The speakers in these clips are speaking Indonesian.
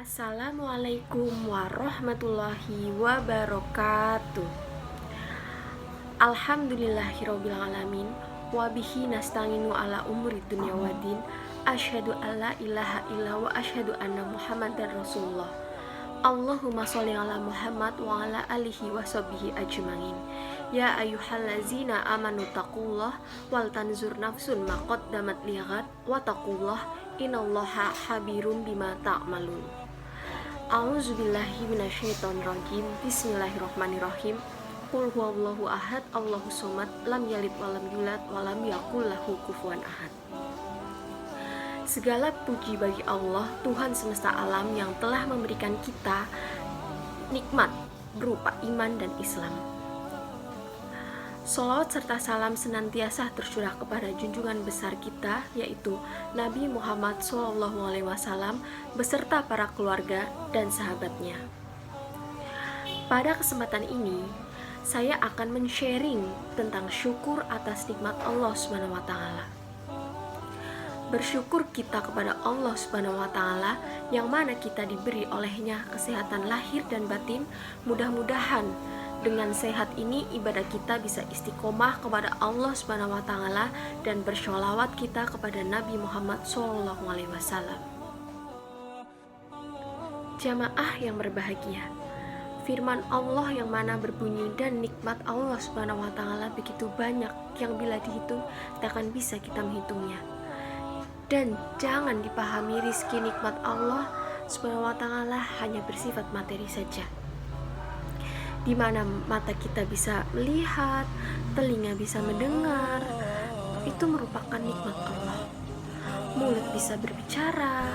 Assalamualaikum warahmatullahi wabarakatuh. Alhamdulillahirobbilalamin. Wabihi nasta'inu ala umuri dunya waddin. Asyhadu alla ilaha illa wa asyhadu anna muhammadan rasulullah. Allahumma sholli ala Muhammad wa ala alihi wa sahbihi ajmain. Ya ayyuhallazina amanu taqullah wal tanzur nafsun ma qaddamat lighad wa taqullah innallaha khabirun bima ta'malun. A'udzubillahi minasyaitonirrajim. Bismillahirrahmanirrahim. Qul huwallahu ahad, Allahus shomad, lam yalid walam yulad walam yakul lahu kufuwan ahad. Segala puji bagi Allah, Tuhan semesta alam yang telah memberikan kita nikmat berupa iman dan Islam. Sholawat serta salam senantiasa tercurah kepada junjungan besar kita, yaitu Nabi Muhammad SAW beserta para keluarga dan sahabatnya. Pada kesempatan ini, saya akan men-sharing tentang syukur atas nikmat Allah SWT. Bersyukur kita kepada Allah SWT yang mana kita diberi olehnya kesehatan lahir dan batin. Mudah-mudahan dengan sehat ini ibadah kita bisa istiqomah kepada Allah SWT dan bersholawat kita kepada Nabi Muhammad SAW. Jamaah yang berbahagia, firman Allah yang mana berbunyi, dan nikmat Allah SWT begitu banyak yang bila dihitung tak akan bisa kita menghitungnya. Dan jangan dipahami rizki nikmat Allah SWT hanya bersifat materi saja, di mana mata kita bisa melihat, telinga bisa mendengar, itu merupakan nikmat Allah. Mulut bisa berbicara,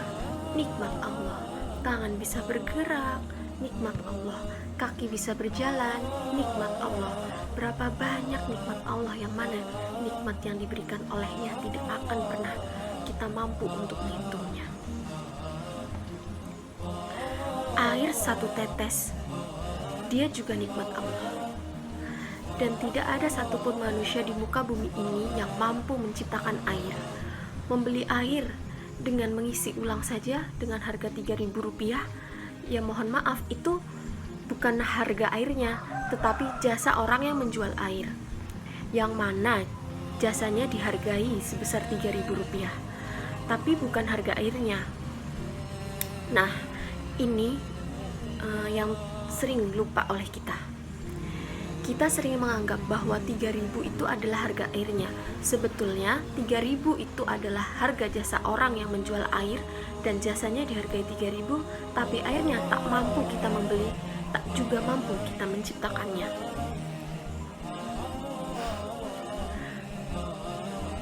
nikmat Allah. Tangan bisa bergerak, nikmat Allah. Kaki bisa berjalan, nikmat Allah. Berapa banyak nikmat Allah yang mana nikmat yang diberikan olehnya tidak akan pernah kita mampu untuk menghitungnya. Air satu tetes, dia juga nikmat Allah. Dan tidak ada satupun manusia di muka bumi ini yang mampu menciptakan air. Membeli air dengan mengisi ulang saja dengan harga Rp3.000, ya mohon maaf, itu bukan harga airnya, tetapi jasa orang yang menjual air, yang mana jasanya dihargai sebesar Rp3.000, tapi bukan harga airnya. Nah, ini yang sering lupa oleh kita. Kita sering menganggap bahwa 3.000 itu adalah harga airnya. Sebetulnya 3.000 itu adalah harga jasa orang yang menjual air, dan jasanya dihargai 3.000, tapi airnya tak mampu kita membeli, tak juga mampu kita menciptakannya.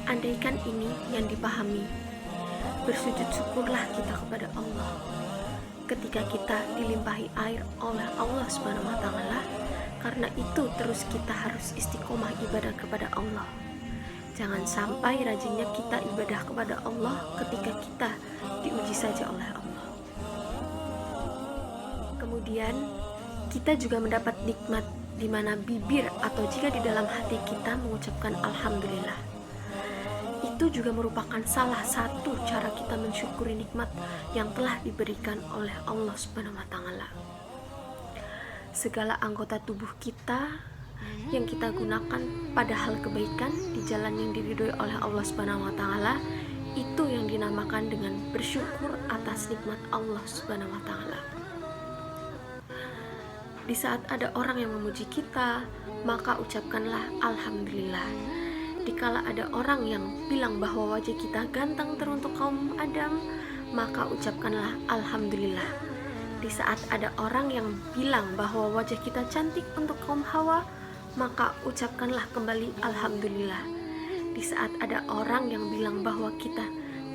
Andaikan ini yang dipahami, bersujud syukurlah kita kepada Allah ketika kita dilimpahi air oleh Allah SWT. Karena itu terus kita harus istiqomah ibadah kepada Allah. Jangan sampai rajinnya kita ibadah kepada Allah ketika kita diuji saja oleh Allah. Kemudian kita juga mendapat nikmat di mana bibir atau jika di dalam hati kita mengucapkan Alhamdulillah. Itu juga merupakan salah satu cara kita mensyukuri nikmat yang telah diberikan oleh Allah SWT. Segala anggota tubuh kita yang kita gunakan pada hal kebaikan di jalan yang diridhoi oleh Allah SWT, itu yang dinamakan dengan bersyukur atas nikmat Allah SWT. Di saat ada orang yang memuji kita, maka ucapkanlah Alhamdulillah. Dikala ada orang yang bilang bahwa wajah kita ganteng teruntuk kaum Adam, maka ucapkanlah Alhamdulillah. Di saat ada orang yang bilang bahwa wajah kita cantik untuk kaum Hawa, maka ucapkanlah kembali Alhamdulillah. Di saat ada orang yang bilang bahwa kita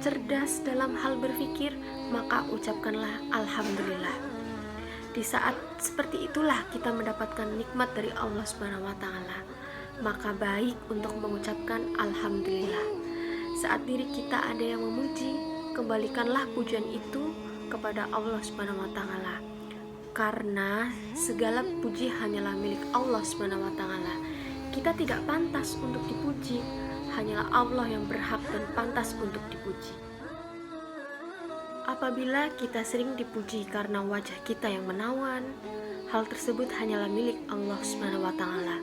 cerdas dalam hal berpikir, maka ucapkanlah Alhamdulillah. Di saat seperti itulah kita mendapatkan nikmat dari Allah SWT. Maka baik untuk mengucapkan Alhamdulillah. Saat diri kita ada yang memuji, kembalikanlah pujian itu kepada Allah SWT, karena segala puji hanyalah milik Allah SWT. Kita tidak pantas untuk dipuji, hanyalah Allah yang berhak dan pantas untuk dipuji. Apabila kita sering dipuji karena wajah kita yang menawan, hal tersebut hanyalah milik Allah Subhanahu wa Ta'ala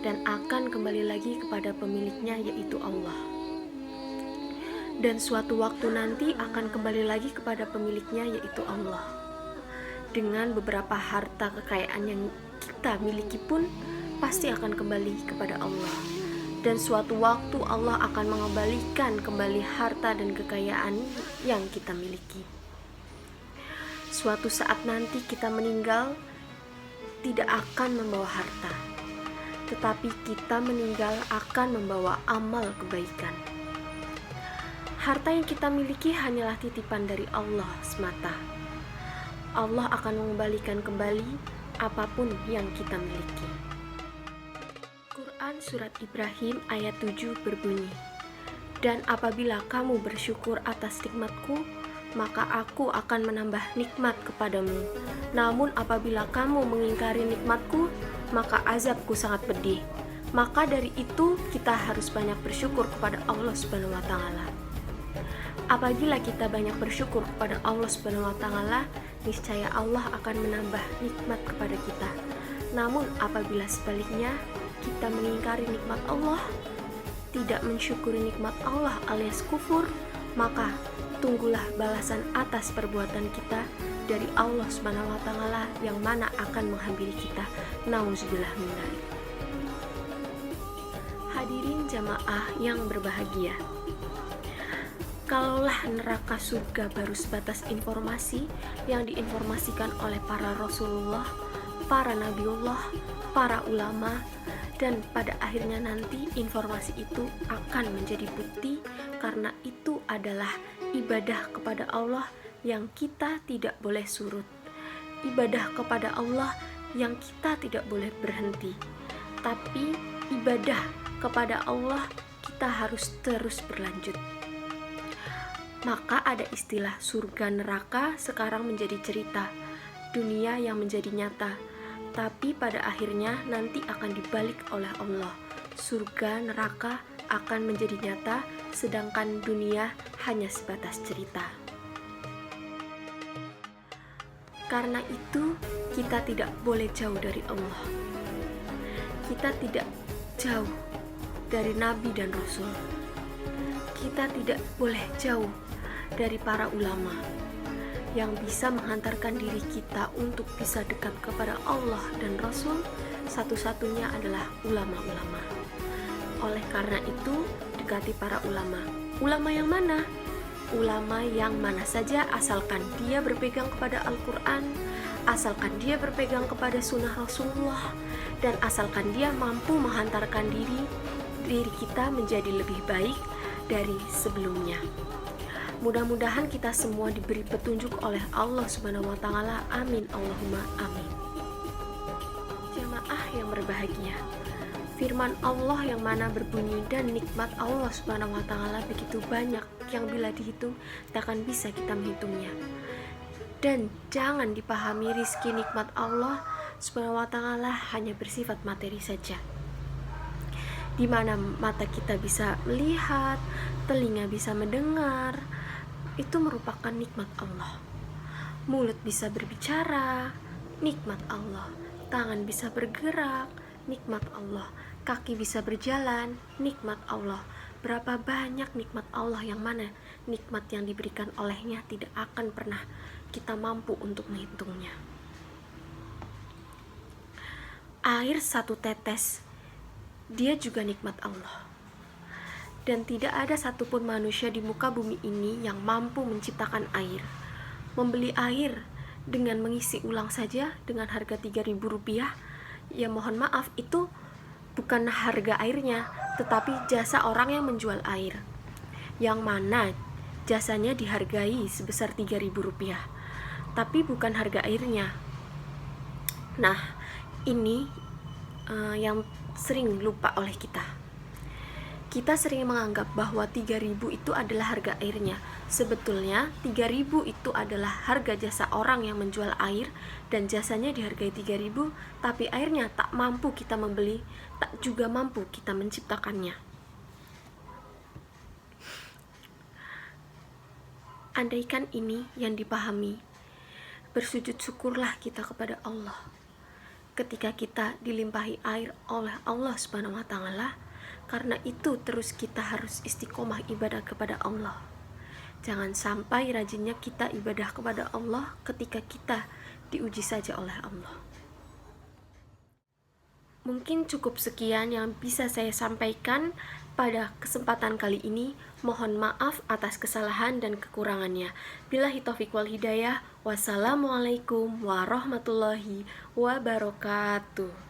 dan akan kembali lagi kepada pemiliknya, yaitu Allah. Dan suatu waktu nanti akan kembali lagi kepada pemiliknya, yaitu Allah. Dengan beberapa harta kekayaan yang kita miliki pun pasti akan kembali kepada Allah. Dan suatu waktu Allah akan mengembalikan kembali harta dan kekayaan yang kita miliki. Suatu saat nanti kita meninggal tidak akan membawa harta, tetapi kita meninggal akan membawa amal kebaikan. Harta yang kita miliki hanyalah titipan dari Allah semata. Allah akan mengembalikan kembali apapun yang kita miliki. Quran Surat Ibrahim ayat 7 berbunyi, "Dan apabila kamu bersyukur atas nikmatku, maka aku akan menambah nikmat kepadamu. Namun apabila kamu mengingkari nikmatku, maka azabku sangat pedih." Maka dari itu kita harus banyak bersyukur kepada Allah Subhanahu wa Ta'ala. Apabila kita banyak bersyukur kepada Allah Subhanahu wa Ta'ala, niscaya Allah akan menambah nikmat kepada kita. Namun apabila sebaliknya kita mengingkari nikmat Allah, tidak mensyukuri nikmat Allah alias kufur, maka tunggulah balasan atas perbuatan kita dari Allah Subhanahu wa Ta'ala yang mana akan menghampiri kita. Nauzubillah min dzalik. Hadirin jamaah yang berbahagia, kalaulah neraka surga baru sebatas informasi yang diinformasikan oleh para Rasulullah, para Nabiullah, para ulama, dan pada akhirnya nanti informasi itu akan menjadi bukti karena itu adalah ibadah kepada Allah yang kita tidak boleh surut, ibadah kepada Allah yang kita tidak boleh berhenti, tapi ibadah kepada Allah kita harus terus berlanjut. Maka ada istilah surga neraka sekarang menjadi cerita, dunia yang menjadi nyata, tapi pada akhirnya nanti akan dibalik oleh Allah. Surga neraka akan menjadi nyata, sedangkan dunia hanya sebatas cerita. Karena itu kita tidak boleh jauh dari Allah. Kita tidak jauh dari Nabi dan Rasul. Kita tidak boleh jauh dari para ulama yang bisa menghantarkan diri kita untuk bisa dekat kepada Allah dan Rasul. Satu-satunya adalah ulama-ulama. Oleh karena itu, dekati para ulama. Ulama yang mana? Ulama yang mana saja, asalkan dia berpegang kepada Al-Quran, asalkan dia berpegang kepada sunnah Rasulullah, dan asalkan dia mampu menghantarkan diri kita menjadi lebih baik dari sebelumnya. Mudah-mudahan kita semua diberi petunjuk oleh Allah Subhanahu wa Ta'ala. Amin Allahumma amin. Jamaah yang berbahagia, firman Allah yang mana berbunyi, dan nikmat Allah Subhanahu wa Ta'ala begitu banyak yang bila dihitung tak akan bisa kita menghitungnya. Dan jangan dipahami rizki nikmat Allah Subhanahu wa Ta'ala hanya bersifat materi saja, di mana mata kita bisa melihat, telinga bisa mendengar, itu merupakan nikmat Allah. Mulut bisa berbicara, nikmat Allah. Tangan bisa bergerak, nikmat Allah. Kaki bisa berjalan, nikmat Allah. Berapa banyak nikmat Allah yang mana nikmat yang diberikan olehnya tidak akan pernah kita mampu untuk menghitungnya. Air satu tetes, dia juga nikmat Allah. Dan tidak ada satupun manusia di muka bumi ini yang mampu menciptakan air. Membeli air dengan mengisi ulang saja dengan harga Rp3.000, ya mohon maaf, itu bukan harga airnya, tetapi jasa orang yang menjual air, yang mana jasanya dihargai sebesar Rp3.000, tapi bukan harga airnya. Nah, ini yang sering lupa oleh kita. Kita sering menganggap bahwa 3.000 itu adalah harga airnya. Sebetulnya 3.000 itu adalah harga jasa orang yang menjual air, dan jasanya dihargai 3.000, tapi airnya tak mampu kita membeli, tak juga mampu kita menciptakannya. Andaikan ini yang dipahami, bersujud syukurlah kita kepada Allah. Ketika kita dilimpahi air oleh Allah Subhanahu wa Ta'ala, karena itu terus kita harus istiqomah ibadah kepada Allah. Jangan sampai rajinnya kita ibadah kepada Allah ketika kita diuji saja oleh Allah. Mungkin cukup sekian yang bisa saya sampaikan pada kesempatan kali ini. Mohon maaf atas kesalahan dan kekurangannya. Billahi taufiq wal hidayah. Wassalamualaikum warahmatullahi wabarakatuh.